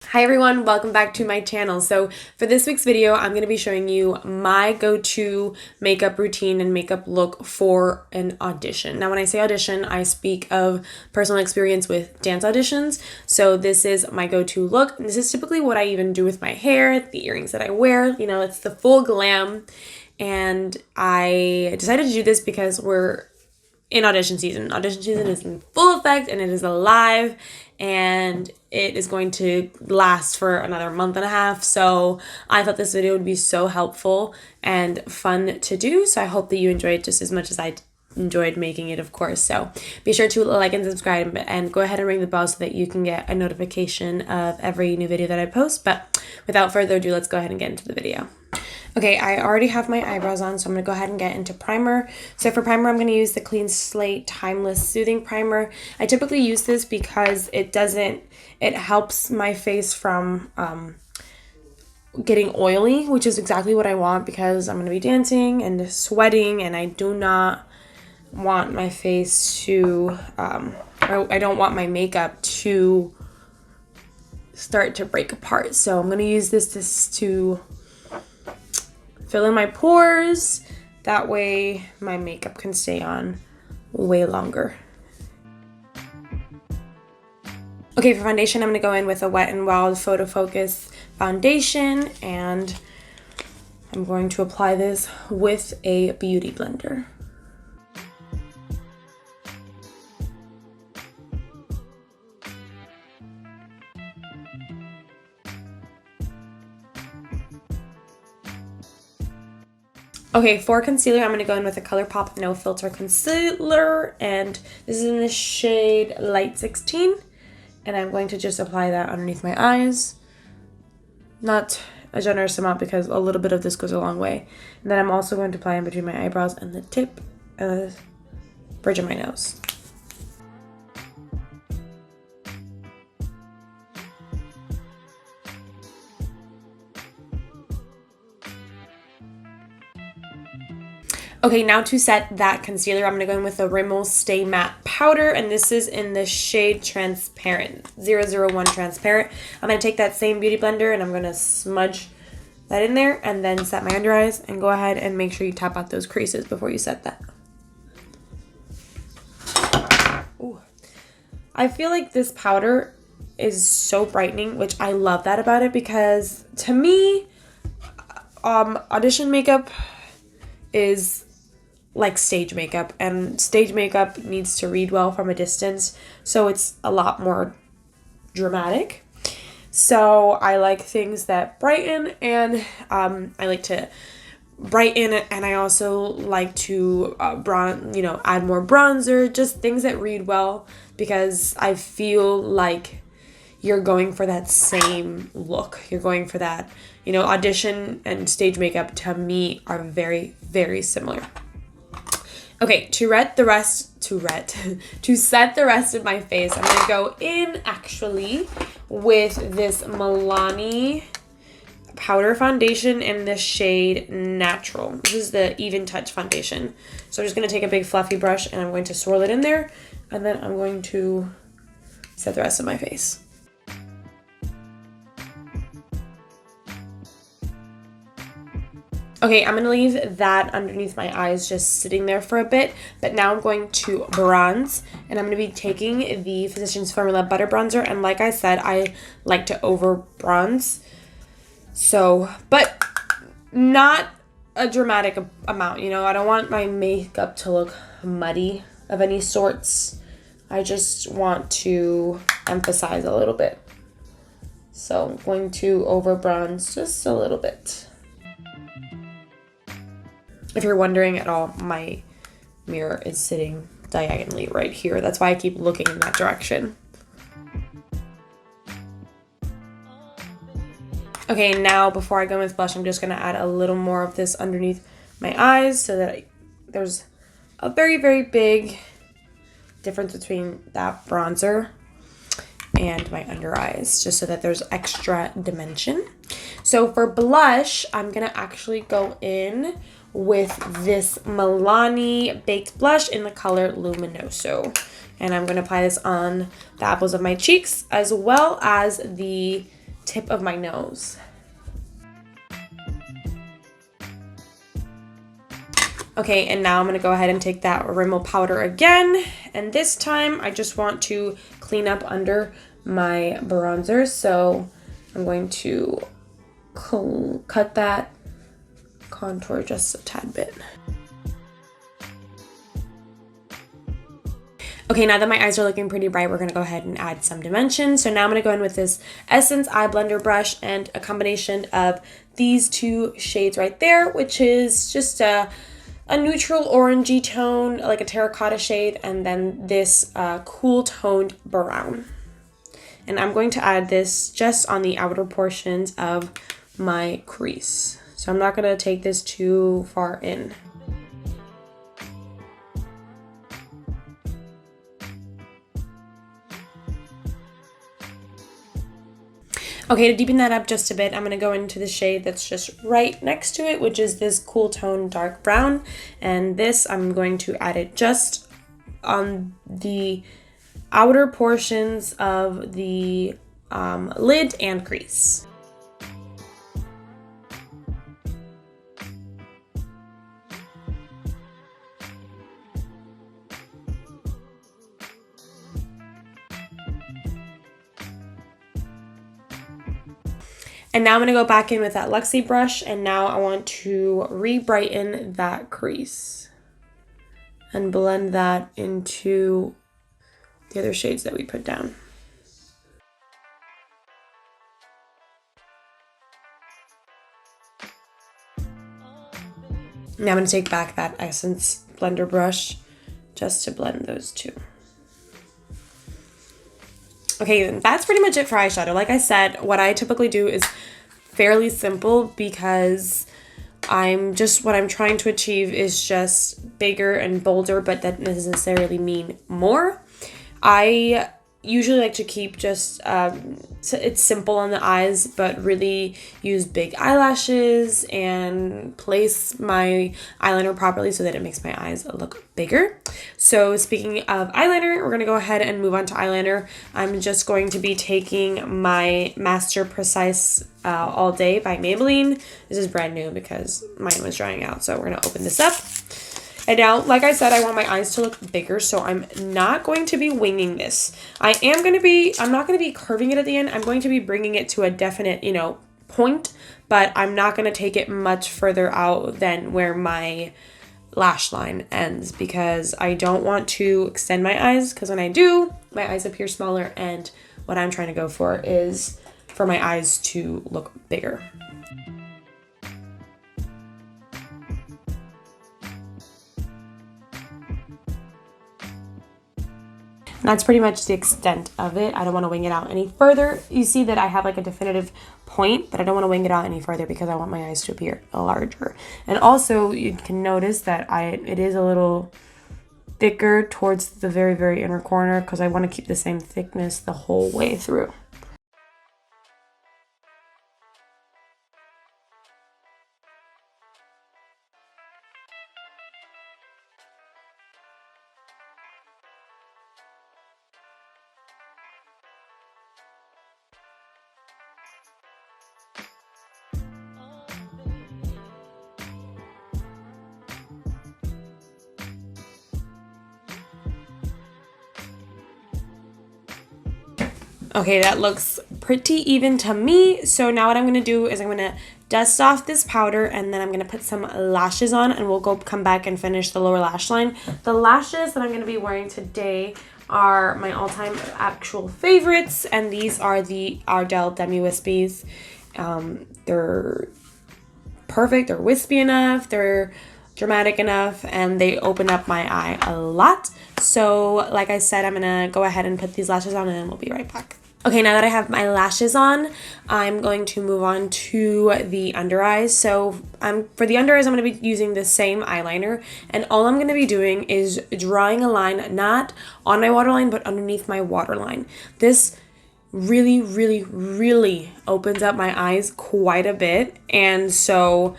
Hi everyone, welcome back to my channel. So for this week's video, I'm going to be showing you my go-to makeup routine and makeup look for an audition. Now when I say audition, I speak of personal experience with dance auditions. So this is my go-to look. This is typically what I even do with my hair, the earrings that I wear, it's the full glam. And I decided to do this because we're in audition season. Audition season is in full effect and it is alive and it is going to last for another month and a half. So I thought this video would be so helpful and fun to do. So I hope that you enjoy it just as much as I enjoyed making it, of course. So be sure to like and subscribe and go ahead and ring the bell so that you can get a notification of every new video that I post. But without further ado, let's go ahead and get into the video. Okay, I already have my eyebrows on, so I'm going to go ahead and get into primer. So for primer, I'm going to use the Clean Slate Timeless Soothing Primer. I typically use this because it helps my face from getting oily, which is exactly what I want because I'm going to be dancing and sweating, and I do not want my face to, I don't want my makeup to start to break apart. So I'm going to use this to fill in my pores. That way my makeup can stay on way longer. Okay, for foundation, I'm going to go in with a Wet n Wild Photo Focus foundation, and I'm going to apply this with a beauty blender. Okay, for concealer, I'm going to go in with a ColourPop No Filter Concealer, and this is in the shade Light 16, and I'm going to just apply that underneath my eyes. Not a generous amount because a little bit of this goes a long way. And then I'm also going to apply in between my eyebrows and the tip and the bridge of my nose. Okay, now to set that concealer, I'm going to go in with the Rimmel Stay Matte Powder, and this is in the shade Transparent, 001 Transparent. I'm going to take that same beauty blender and I'm going to smudge that in there and then set my under eyes, and go ahead and make sure you tap out those creases before you set that. Ooh. I feel like this powder is so brightening, which I love that about it because to me, audition makeup is like stage makeup, and stage makeup needs to read well from a distance, so it's a lot more dramatic. So I like things that brighten, and I like to brighten it, and I also like to add more bronzer, just things that read well, because I feel like you're going for that same look. You're going for that, audition and stage makeup to me are very, very similar. Okay, to set the rest of my face, I'm going to go in actually with this Milani powder foundation in the shade Natural. This is the Even Touch foundation. So I'm just going to take a big fluffy brush and I'm going to swirl it in there, and then I'm going to set the rest of my face. Okay, I'm going to leave that underneath my eyes just sitting there for a bit, but now I'm going to bronze, and I'm going to be taking the Physicians Formula Butter Bronzer, and like I said, I like to over bronze, but not a dramatic amount, I don't want my makeup to look muddy of any sorts. I just want to emphasize a little bit. So I'm going to over bronze just a little bit. If you're wondering at all, my mirror is sitting diagonally right here. That's why I keep looking in that direction. Okay, now before I go with blush, I'm just going to add a little more of this underneath my eyes so that there's a very, very big difference between that bronzer and my under eyes, just so that there's extra dimension. So for blush, I'm going to actually go in with this Milani Baked Blush in the color Luminoso. And I'm going to apply this on the apples of my cheeks as well as the tip of my nose. Okay, and now I'm going to go ahead and take that Rimmel powder again. And this time I just want to clean up under my bronzer. So I'm going to cut that contour just a tad bit. Okay, now that my eyes are looking pretty bright, we're going to go ahead and add some dimension. So now I'm going to go in with this Essence Eye Blender brush and a combination of these two shades right there, which is just a neutral orangey tone, like a terracotta shade, and then this cool toned brown. And I'm going to add this just on the outer portions of my crease. So I'm not going to take this too far in. Okay, to deepen that up just a bit, I'm going to go into the shade that's just right next to it, which is this cool tone dark brown. And this, I'm going to add it just on the outer portions of the lid and crease. And now I'm going to go back in with that Luxie brush, and now I want to re-brighten that crease and blend that into the other shades that we put down. Now I'm going to take back that Essence blender brush just to blend those two. Okay, that's pretty much it for eyeshadow. Like I said, what I typically do is fairly simple because what I'm trying to achieve is just bigger and bolder, but that doesn't necessarily mean more. I usually like to keep just, it's simple on the eyes, but really use big eyelashes and place my eyeliner properly so that it makes my eyes look bigger. So speaking of eyeliner, we're going to go ahead and move on to eyeliner. I'm just going to be taking my Master Precise All Day by Maybelline. This is brand new because mine was drying out, so we're going to open this up. And now, like I said, I want my eyes to look bigger, so I'm not going to be winging this. I'm not going to be curving it at the end. I'm going to be bringing it to a definite, point, but I'm not going to take it much further out than where my lash line ends because I don't want to extend my eyes, because when I do, my eyes appear smaller, and what I'm trying to go for is for my eyes to look bigger. And that's pretty much the extent of it. I don't want to wing it out any further. You see that I have like a definitive point, but I don't want to wing it out any further because I want my eyes to appear larger. And also you can notice that it is a little thicker towards the very, very inner corner because I want to keep the same thickness the whole way through. Okay, that looks pretty even to me. So now what I'm going to do is I'm going to dust off this powder, and then I'm going to put some lashes on, and we'll come back and finish the lower lash line. The lashes that I'm going to be wearing today are my all-time actual favorites, and these are the Ardell Demi Wispies. They're perfect, they're wispy enough, they're dramatic enough, and they open up my eye a lot. So like I said, I'm going to go ahead and put these lashes on, and then we'll be right back. Okay, now that I have my lashes on, I'm going to move on to the under eyes. So for the under eyes, I'm going to be using the same eyeliner, and all I'm going to be doing is drawing a line, not on my waterline, but underneath my waterline. This really, really, really opens up my eyes quite a bit, and so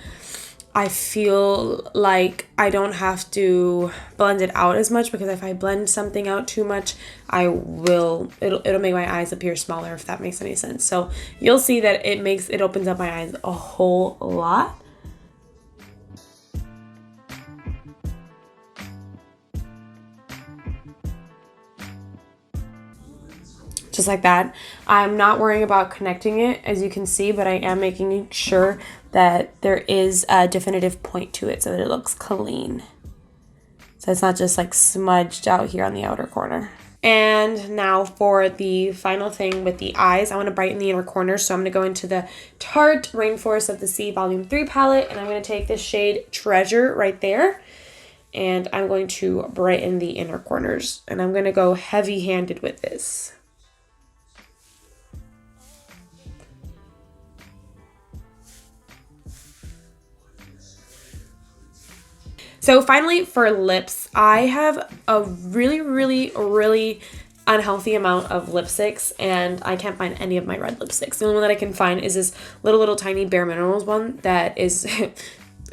I feel like I don't have to blend it out as much, because if I blend something out too much, it'll make my eyes appear smaller, if that makes any sense. So you'll see that it opens up my eyes a whole lot. Just like that. I'm not worrying about connecting it, as you can see, but I am making sure that there is a definitive point to it so that it looks clean. So it's not just like smudged out here on the outer corner. And now for the final thing with the eyes, I want to brighten the inner corners. So I'm going to go into the Tarte Rainforest of the Sea Volume 3 palette, and I'm going to take this shade Treasure right there. And I'm going to brighten the inner corners. And I'm going to go heavy-handed with this. So finally, for lips, I have a really unhealthy amount of lipsticks, and I can't find any of my red lipsticks. The only one that I can find is this little tiny Bare Minerals one that is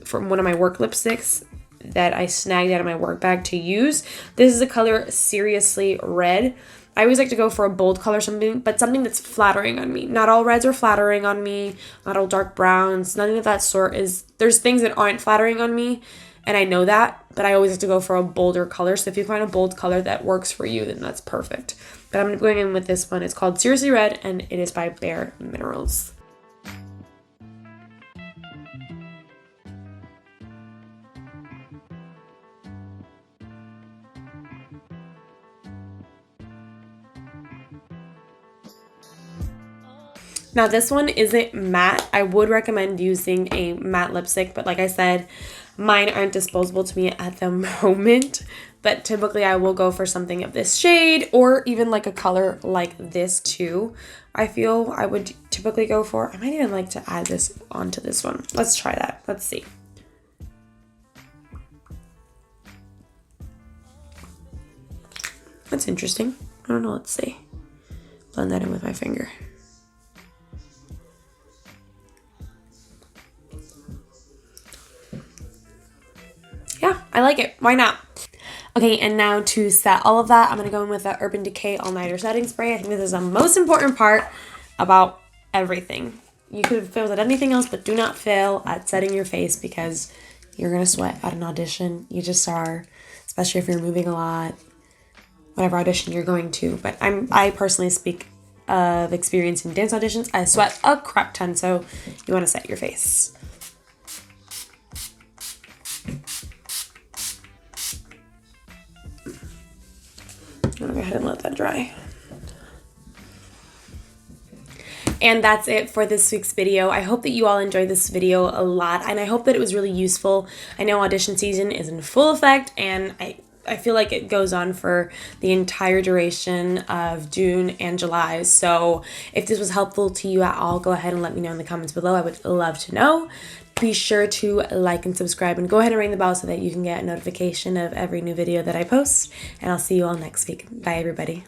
from one of my work lipsticks that I snagged out of my work bag to use. This is the color Seriously Red. I always like to go for a bold color, but something that's flattering on me. Not all reds are flattering on me, not all dark browns, nothing of that sort is. There's things that aren't flattering on me, and I know that, but I always have to go for a bolder color. So if you find a bold color that works for you, then that's perfect. But I'm going in with this one. It's called Seriously Red, and it is by Bare Minerals. Now this one isn't matte. I would recommend using a matte lipstick, but like I said, mine aren't disposable to me at the moment. But typically I will go for something of this shade, or even like a color like this too. I feel I would typically go for. I might even like to add this onto this one. Let's try that. Let's see. That's interesting. I don't know. Let's see. Blend that in with my finger. Yeah, I like it. Why not? Okay, and now to set all of that, I'm going to go in with the Urban Decay All Nighter Setting Spray. I think this is the most important part about everything. You could have failed at anything else, but do not fail at setting your face, because you're going to sweat at an audition. You just are, especially if you're moving a lot, whatever audition you're going to. But I personally speak of experience in dance auditions. I sweat a crap ton, so you want to set your face. I'm gonna go ahead and let that dry. And that's it for this week's video. I hope that you all enjoyed this video a lot, and I hope that it was really useful. I know audition season is in full effect, and I feel like it goes on for the entire duration of June and July. So if this was helpful to you at all, go ahead and let me know in the comments below. I would love to know. Be sure to like and subscribe, and go ahead and ring the bell so that you can get a notification of every new video that I post. And I'll see you all next week. Bye, everybody.